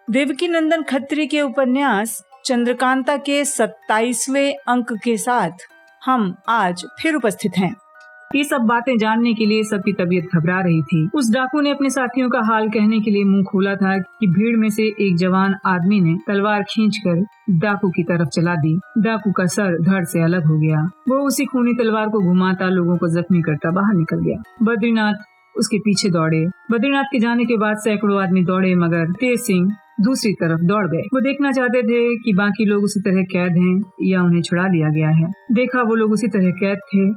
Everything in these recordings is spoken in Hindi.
देवकीनंदन खत्री के उपन्यास चंद्रकांता के 27वें अंक के साथ हम आज फिर उपस्थित हैं। ये सब बातें जानने के लिए सबकी तबीयत घबरा रही थी। उस डाकू ने अपने साथियों का हाल कहने के लिए मुंह खोला था कि भीड़ में से एक जवान आदमी ने तलवार खींचकर डाकू की तरफ चला दी। डाकू का सर धड़ से अलग हो गया। वो उसी खूनी तलवार को घुमाता लोगों को जख्मी करता बाहर निकल गया। बद्रीनाथ उसके पीछे दौड़े। बद्रीनाथ के जाने के बाद सैकड़ों आदमी दौड़े, मगर तेज सिंह दूसरी तरफ दौड़ गए। वो देखना चाहते थे कि बाकी लोग उसी तरह कैद हैं या उन्हें छुड़ा लिया गया है। देखा वो लोग उसी तरह कैद थे।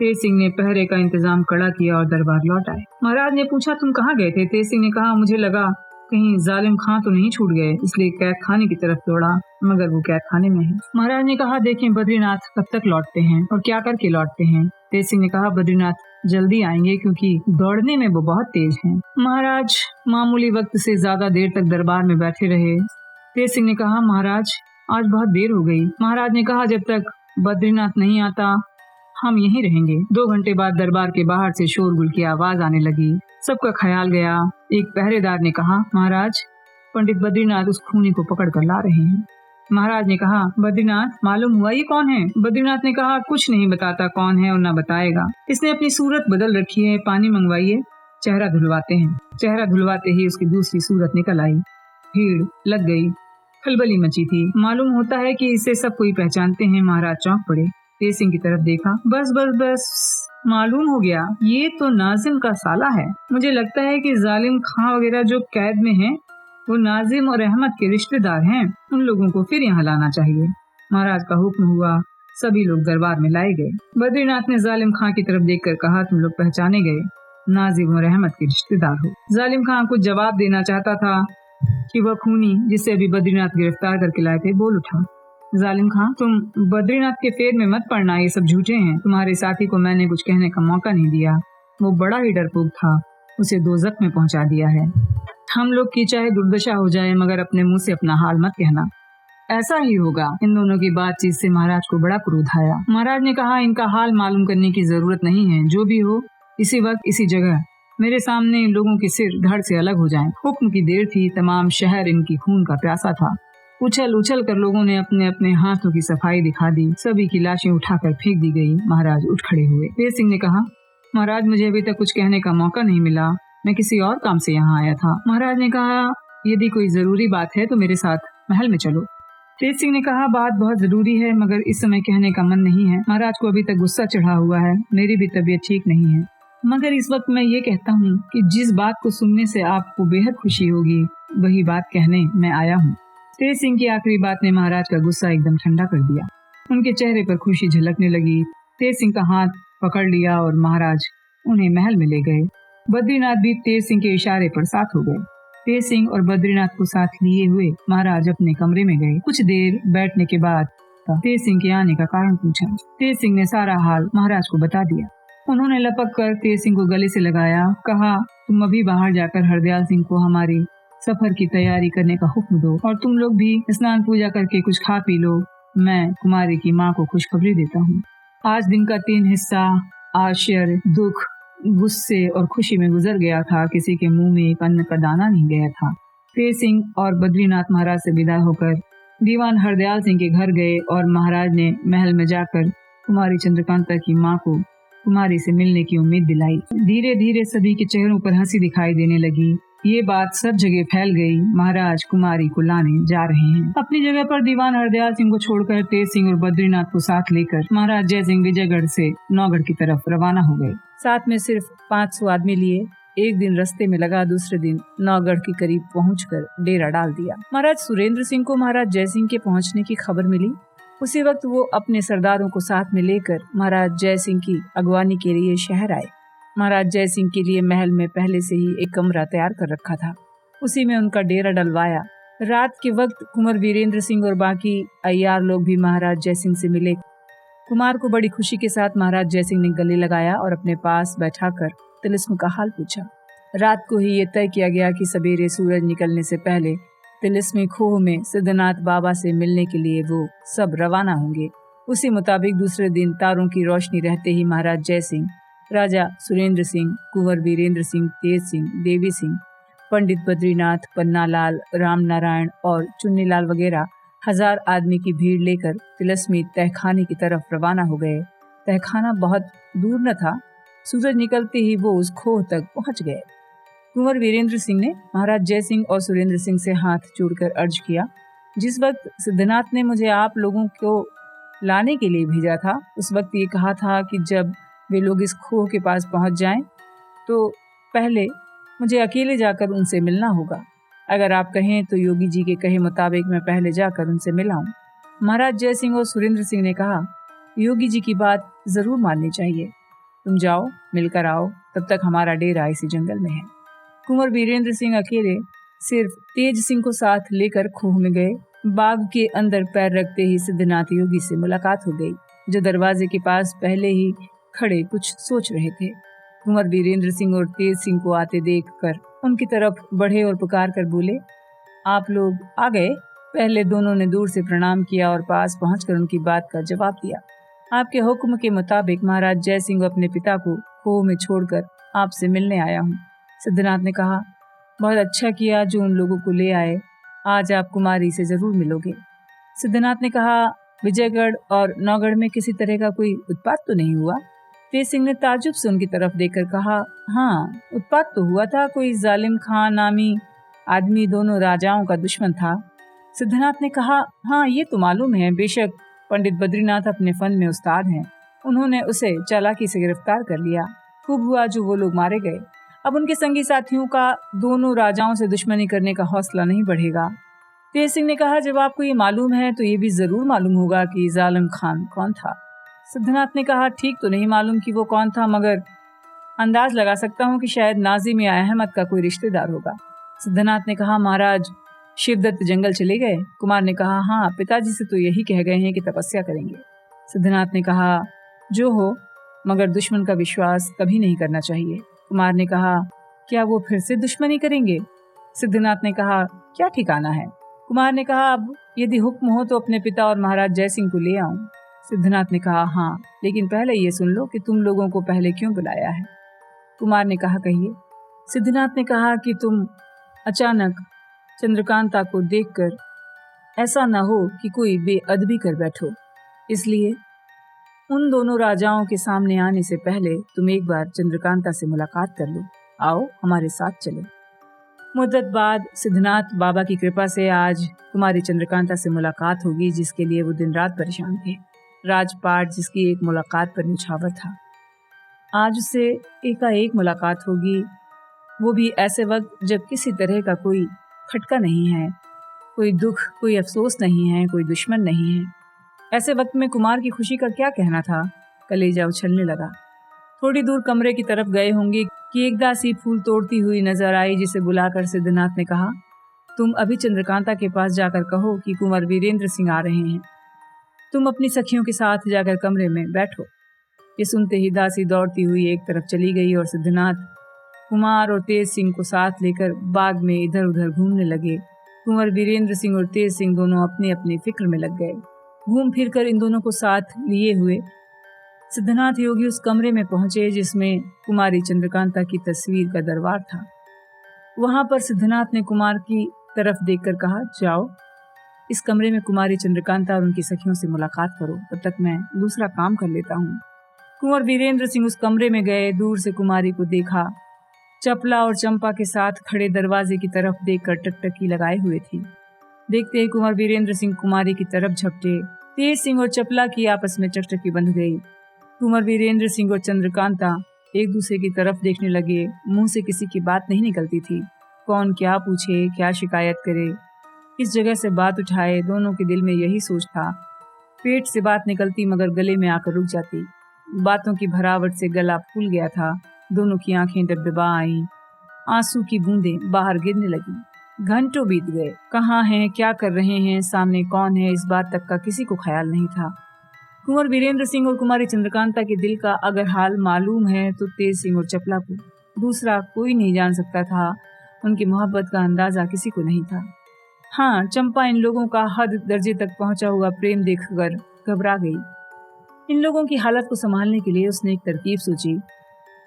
तेज सिंह ने पहरे का इंतजाम कड़ा किया और दरबार लौट आए। महाराज ने पूछा, तुम कहाँ गए थे? तेज सिंह ने कहा, मुझे लगा कहीं जालिम खां तो नहीं छूट गए, इसलिए कैद खाने की तरफ दौड़ा, मगर वो कैद खाने में है। महाराज ने कहा, देखें बद्रीनाथ कब तक लौटते हैं और क्या करके लौटते हैं। तेज सिंह ने कहा, बद्रीनाथ जल्दी आएंगे क्योंकि दौड़ने में वो बहुत तेज हैं। महाराज मामूली वक्त से ज्यादा देर तक दरबार में बैठे रहे। तेज सिंह ने कहा, महाराज आज बहुत देर हो गई। महाराज ने कहा, जब तक बद्रीनाथ नहीं आता हम यहीं रहेंगे। 2 घंटे बाद दरबार के बाहर से शोरगुल की आवाज आने लगी। सबका ख्याल गया। एक पहरेदार ने कहा, महाराज पंडित बद्रीनाथ उस खूनी को पकड़ कर ला रहे हैं। महाराज ने कहा, बद्रीनाथ मालूम हुआ ये कौन है? बद्रीनाथ ने कहा, कुछ नहीं बताता कौन है और न बताएगा। इसने अपनी सूरत बदल रखी है, पानी मंगवाइए, चेहरा धुलवाते हैं। चेहरा धुलवाते ही उसकी दूसरी सूरत निकल आई। भीड़ लग गई, खलबली मची थी। मालूम होता है कि इसे सब कोई पहचानते हैं। महाराज चौंक पड़े। तेज सिंह की तरफ देखा। बस मालूम हो गया, ये तो नाजिम का साला है। मुझे लगता है कि जालिम खां वगैरह जो कैद में हैं, वो नाजिम और अहमद के रिश्तेदार हैं। उन लोगों को फिर यहाँ लाना चाहिए। महाराज का हुक्म हुआ। सभी लोग दरबार में लाए गए। बद्रीनाथ ने जालिम खां की तरफ देखकर कहा, तुम लोग पहचाने गए, नाजिम और अहमद के रिश्तेदार हो। जालिम खां कुछ जवाब देना चाहता था कि वह खूनी जिसे अभी बद्रीनाथ गिरफ्तार करके लाए थे बोल उठा, जालिम खां तुम बद्रीनाथ के फेर में मत पड़ना, ये सब झूठे हैं। तुम्हारे साथी को मैंने कुछ कहने का मौका नहीं दिया। वो बड़ा ही डरपोक था, उसे दोज़ख में पहुंचा दिया है। हम लोग की चाहे दुर्दशा हो जाए, मगर अपने मुंह से अपना हाल मत कहना। ऐसा ही होगा। इन दोनों की बातचीत से महाराज को बड़ा क्रोध आया। महाराज ने कहा, इनका हाल मालूम करने की जरूरत नहीं है। जो भी हो, इसी वक्त इसी जगह मेरे सामने इन लोगों के सिर धड़ से अलग हो जाएं। हुक्म की देर थी। तमाम शहर इनकी खून का प्यासा था। उछल उछल कर लोगों ने अपने अपने हाथों की सफाई दिखा दी। सभी की लाशें उठाकर फेंक दी गई। महाराज उठ खड़े हुए। तेज सिंह ने कहा, महाराज मुझे अभी तक कुछ कहने का मौका नहीं मिला, मैं किसी और काम से यहाँ आया था। महाराज ने कहा, यदि कोई जरूरी बात है तो मेरे साथ महल में चलो। तेज सिंह ने कहा, बात बहुत जरूरी है, मगर इस समय कहने का मन नहीं है। महाराज को अभी तक गुस्सा चढ़ा हुआ है। मेरी भी तबीयत ठीक नहीं है, मगर इस वक्त मैं ये कहता हूँ कि जिस बात को सुनने से आपको बेहद खुशी होगी, वही बात कहने मैं आया हूँ। तेज सिंह की आखिरी बात ने महाराज का गुस्सा एकदम ठंडा कर दिया। उनके चेहरे पर खुशी झलकने लगी। तेज सिंह का हाथ पकड़ लिया और महाराज उन्हें महल में ले गए। बद्रीनाथ भी तेज सिंह के इशारे पर साथ हो गए। तेज सिंह और बद्रीनाथ को साथ लिए हुए महाराज अपने कमरे में गए। कुछ देर बैठने के बाद तेज सिंह के आने का कारण पूछा। तेज सिंह ने सारा हाल महाराज को बता दिया। उन्होंने लपक कर तेज सिंह को गले से लगाया। कहा, तुम अभी बाहर जाकर हरदयाल सिंह को हमारी सफर की तैयारी करने का हुक्म दो और तुम लोग भी स्नान पूजा करके कुछ खा पी लो। मैं कुमारी की माँ को खुशखबरी देता हूँ। आज दिन का 3 हिस्सा आश्चर्य, दुख, गुस्से और खुशी में गुजर गया था। किसी के मुंह में एक अन्न का दाना नहीं गया था। तेज सिंह और बद्रीनाथ महाराज से विदा होकर दीवान हरदयाल सिंह के घर गए और महाराज ने महल में जाकर कुमारी चंद्रकांता की माँ को कुमारी से मिलने की उम्मीद दिलाई। धीरे धीरे सभी के चेहरों पर हंसी दिखाई देने लगी। ये बात सब जगह फैल गई। महाराज कुमारी को लाने जा रहे हैं। अपनी जगह पर दीवान हरदयाल सिंह को छोड़कर तेज सिंह और बद्रीनाथ को साथ लेकर महाराज जय सिंह विजयगढ़ से नौगढ़ की तरफ रवाना हो गए। साथ में सिर्फ 500 आदमी लिए। एक दिन रास्ते में लगा, दूसरे दिन नौगढ़ के करीब पहुंचकर डेरा डाल दिया। महाराज सुरेंद्र सिंह को महाराज जय सिंह के पहुंचने की खबर मिली। उसी वक्त वो अपने सरदारों को साथ में लेकर महाराज जय सिंह की अगवानी के लिए शहर आए। महाराज जय सिंह के लिए महल में पहले से ही एक कमरा तैयार कर रखा था। उसी में उनका डेरा डलवाया। रात के वक्त कुंवर वीरेंद्र सिंह और बाकी अय्यार लोग भी महाराज जय सिंह से मिले। कुमार को बड़ी खुशी के साथ महाराज जय सिंह ने गले लगाया और अपने पास बैठाकर तिलिस्म का हाल पूछा। रात को ही ये तय किया गया कि सवेरे सूरज निकलने से पहले तिलिस्मी खोह में सिद्धनाथ बाबा से मिलने के लिए वो सब रवाना होंगे। उसी मुताबिक दूसरे दिन तारों की रोशनी रहते ही महाराज जय सिंह, राजा सुरेंद्र सिंह, कुंवर वीरेंद्र सिंह, तेज सिंह, देवी सिंह पंडित बद्रीनाथ, पन्नालाल, राम नारायण और चुन्नीलाल वगैरह 1000 आदमी की भीड़ लेकर तिलस्मी तहखाने की तरफ रवाना हो गए। तहखाना बहुत दूर न था। सूरज निकलते ही वो उस खोह तक पहुंच गए। कुंवर वीरेंद्र सिंह ने महाराज जय सिंह और सुरेंद्र सिंह से हाथ जोड़कर अर्ज किया, जिस वक्त सिद्धनाथ ने मुझे आप लोगों को लाने के लिए भेजा था, उस वक्त ये कहा था कि जब वे लोग इस खोह के पास पहुंच जाएं, तो पहले मुझे अकेले जाकर उनसे मिलना होगा। अगर आप कहें तो योगी जी के कहे मुताबिक मैं पहले जाकर उनसे मिलाऊं। महाराज जय सिंह और सुरेंद्र सिंह ने कहा, योगी जी की बात जरूर माननी चाहिए। तुम जाओ, मिलकर आओ, तब तक हमारा डेरा इसी जंगल में है। कुंवर वीरेंद्र सिंह अकेले सिर्फ तेज सिंह को साथ लेकर खोह में गए। बाग के अंदर पैर रखते ही सिद्धनाथ योगी से मुलाकात हो गई, जो दरवाजे के पास पहले ही खड़े कुछ सोच रहे थे। कुंवर वीरेंद्र सिंह और तेज सिंह को आते देखकर उनकी तरफ बढ़े और पुकार कर बोले, आप लोग आ गए। पहले दोनों ने दूर से प्रणाम किया और पास पहुंचकर उनकी बात का जवाब दिया। आपके हुक्म के मुताबिक महाराज जय सिंह अपने पिता को खोह में छोड़कर आपसे मिलने आया हूँ। सिद्धनाथ ने कहा, बहुत अच्छा किया जो उन लोगों को ले आए। आज आप कुमारी से जरूर मिलोगे। सिद्धनाथ ने कहा, विजयगढ़ और नौगढ़ में किसी तरह का कोई उत्पात तो नहीं हुआ? तेज सिंह ने ताजुब से उनकी तरफ देखकर कहा, हाँ, उत्पात तो हुआ था। कोई जालिम खान नामी आदमी दोनों राजाओं का दुश्मन था। सिद्धनाथ ने कहा, हाँ, ये तो मालूम है। बेशक पंडित बद्रीनाथ अपने फन में उस्ताद हैं। उन्होंने उसे चालाकी से गिरफ्तार कर लिया। खूब हुआ जो वो लोग मारे गए। अब उनके संगी साथियों का दोनों राजाओं से दुश्मनी करने का हौसला नहीं बढ़ेगा। तेज सिंह ने कहा, जब आपको ये मालूम है तो ये भी जरूर मालूम होगा कि जालिम खान कौन था। सिद्धनाथ ने कहा, ठीक तो नहीं मालूम कि वो कौन था, मगर अंदाज लगा सकता हूँ कि शायद नाजिम या अहमद का कोई रिश्तेदार होगा। सिद्धनाथ ने कहा, महाराज शिवदत्त जंगल चले गए? कुमार ने कहा, हाँ, पिताजी से तो यही कह गए हैं कि तपस्या करेंगे। सिद्धनाथ ने कहा, जो हो, मगर दुश्मन का विश्वास कभी नहीं करना चाहिए। कुमार ने कहा, क्या वो फिर से दुश्मनी करेंगे? सिद्धनाथ ने कहा, क्या ठिकाना है। कुमार ने कहा, अब यदि हुक्म हो तो अपने पिता और महाराज जय सिंह को ले आऊं। सिद्धनाथ ने कहा, हाँ, लेकिन पहले ये सुन लो कि तुम लोगों को पहले क्यों बुलाया है। कुमार ने कहा, कहिए। सिद्धनाथ ने कहा कि तुम अचानक चंद्रकांता को देखकर ऐसा न हो कि कोई बेअदबी कर बैठो, इसलिए उन दोनों राजाओं के सामने आने से पहले तुम एक बार चंद्रकांता से मुलाकात कर लो। आओ, हमारे साथ चलो। मुद्दत बाद सिद्धनाथ बाबा की कृपा से आज कुमारी चंद्रकांता से मुलाकात होगी, जिसके लिए वो दिन रात परेशान थे। राजपाट जिसकी एक मुलाकात पर निछावर था, आज उससे एकाएक मुलाकात होगी, वो भी ऐसे वक्त जब किसी तरह का कोई खटका नहीं है, कोई दुख, कोई अफसोस नहीं है, कोई दुश्मन नहीं है। ऐसे वक्त में कुमार की खुशी का क्या कहना था। कलेजा उछलने लगा। थोड़ी दूर कमरे की तरफ गए होंगे कि एक दासी फूल तोड़ती हुई नजर आई, जिसे बुलाकर सिद्धनाथ ने कहा, तुम अभी चंद्रकांता के पास जाकर कहो कि कुंवर वीरेंद्र सिंह आ रहे हैं। तुम अपनी सखियों के साथ जाकर कमरे में बैठो। ये सुनते ही दासी दौड़ती हुई एक तरफ चली गई और सिद्धनाथ कुमार और तेज सिंह को साथ लेकर बाग में इधर उधर घूमने लगे। कुंवर वीरेंद्र सिंह और तेज सिंह दोनों अपनी अपनी फिक्र में लग गए। घूम फिर कर इन दोनों को साथ लिए हुए सिद्धनाथ योगी उस कमरे में पहुंचे जिसमें कुमारी चंद्रकांता की तस्वीर का दरबार था। वहां पर सिद्धनाथ ने कुमार की तरफ देखकर कहा, जाओ, इस कमरे में कुमारी चंद्रकांता और उनकी सखियों से मुलाकात करो, तब तक मैं दूसरा काम कर लेता हूँ। कुंवर वीरेंद्र सिंह उस कमरे में गए। दूर से कुमारी को देखा, चपला और चंपा के साथ खड़े दरवाजे की तरफ देखकर टकटकी लगाए हुए थी। देखते ही कुंवर वीरेंद्र सिंह कुमारी की तरफ झपटे। तेज सिंह और चपला की आपस में टकटकी बंध गई। कुंवर वीरेंद्र सिंह और चंद्रकांता एक दूसरे की तरफ देखने लगे। मुंह से किसी की बात नहीं निकलती थी। कौन क्या पूछे, क्या शिकायत करे, किस जगह से बात उठाए, दोनों के दिल में यही सोच था। पेट से बात निकलती मगर गले में आकर रुक जाती। बातों की भरावट से गला फूल गया था। दोनों की आंखें डबडबा आईं। आंसू की बूंदें बाहर गिरने लगी। घंटों बीत गए। कहाँ हैं, क्या कर रहे हैं, सामने कौन है, इस बात तक का किसी को ख्याल नहीं था। कुंवर वीरेंद्र सिंह और कुमारी चंद्रकांता के दिल का अगर हाल मालूम है तो तेज सिंह और चपला को, दूसरा कोई नहीं जान सकता था। उनकी मोहब्बत का अंदाजा किसी को नहीं था। हाँ, चंपा इन लोगों का हद दर्जे तक पहुंचा हुआ प्रेम देखकर घबरा गई। इन लोगों की हालत को संभालने के लिए उसने एक तरकीब सोची।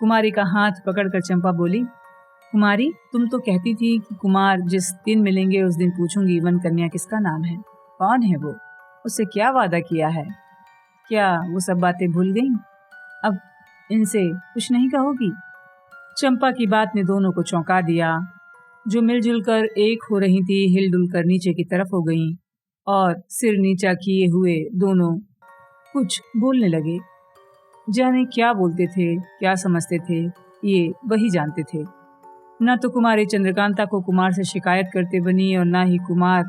कुमारी का हाथ पकड़कर चंपा बोली, कुमारी, तुम तो कहती थी कि कुमार जिस दिन मिलेंगे उस दिन पूछूंगी वन कन्या किसका नाम है, कौन है वो, उससे क्या वादा किया है। क्या वो सब बातें भूल गई? अब इनसे कुछ नहीं कहोगी? चंपा की बात ने दोनों को चौंका दिया। जो मिलजुल कर एक हो रही थी हिलडुल कर नीचे की तरफ हो गईं और सिर नीचा किए हुए दोनों कुछ बोलने लगे। जाने क्या बोलते थे, क्या समझते थे, ये वही जानते थे। न तो कुमारी चंद्रकांता को कुमार से शिकायत करते बनी और न ही कुमार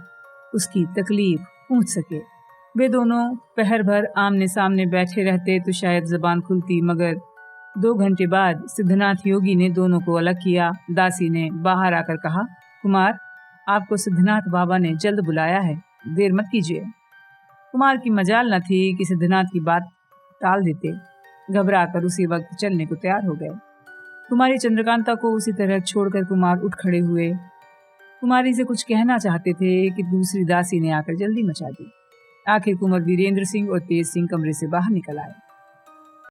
उसकी तकलीफ पूछ सके। वे दोनों पहर भर आमने सामने बैठे रहते तो शायद जबान खुलती, मगर 2 घंटे बाद सिद्धनाथ योगी ने दोनों को अलग किया। दासी ने बाहर आकर कहा, कुमार, आपको सिद्धनाथ बाबा ने जल्द बुलाया है, देर मत कीजिए। कुमार की मजाल न थी कि सिद्धनाथ की बात टाल देते। घबरा कर उसी वक्त चलने को तैयार हो गए। कुमारी चंद्रकांता को उसी तरह छोड़कर कुमार उठ खड़े हुए। कुमारी से कुछ कहना चाहते थे कि दूसरी दासी ने आकर जल्दी मचा दी। आखिर कुंवर वीरेंद्र सिंह और तेज सिंह कमरे से बाहर निकल आए।